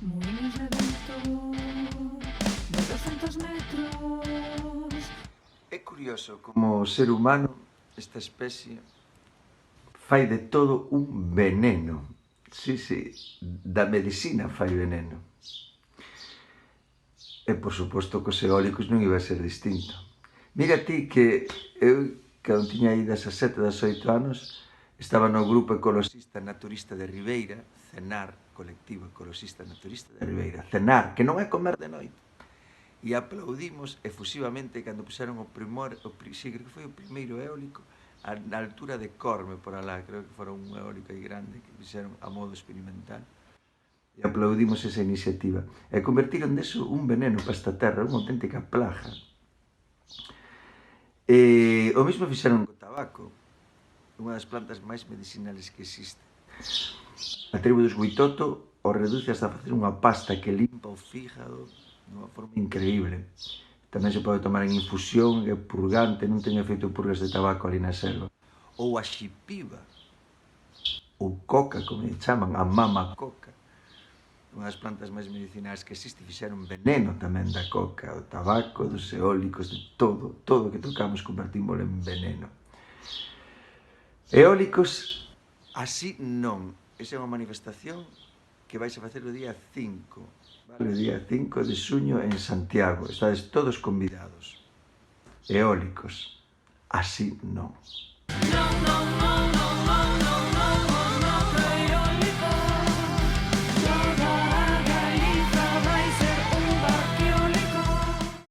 Muiños de vento de 200 metros. É curioso como o ser humano, esta especie, fai de todo un veneno. Sí, da medicina fai veneno. E, por suposto, cos eólicos non iba a ser distinto. Mira ti que eu, cando tiña aí 17, 18 anos, estaba no grupo ecoloxista naturista de Ribeira, CENAR, colectivo ecoloxista naturista de Ribeira, CENAR, que non é comer de noite. E aplaudimos efusivamente cando puseron sí, creo que foi o primeiro eólico na altura de Corme, por alá, creo que fora un eólico aí grande que fixeron a modo experimental. E aplaudimos esa iniciativa. E convertiron deso un veneno para esta terra, unha auténtica plaga. E o mesmo fixeron co tabaco, unha das plantas máis medicinales que existe. A tribu dos Huitoto o reduce hasta facer unha pasta que limpa o fígado de unha forma increíble. Tamén se pode tomar en infusión, é purgante, non ten efeito purgas de tabaco ali na selva. Ou a xipiba, ou coca, como lle chaman, a mama coca, unha das plantas máis medicinais que existe, fixeron veneno tamén da coca, o tabaco, dos eólicos, de todo, todo que tocamos convertímoslo en veneno. Eólicos, así non. Esa é unha manifestación que vais a facer o día 5, vale? O día 5 de xuño en Santiago. Estades todos convidados. Eólicos, así non. Non, non, non.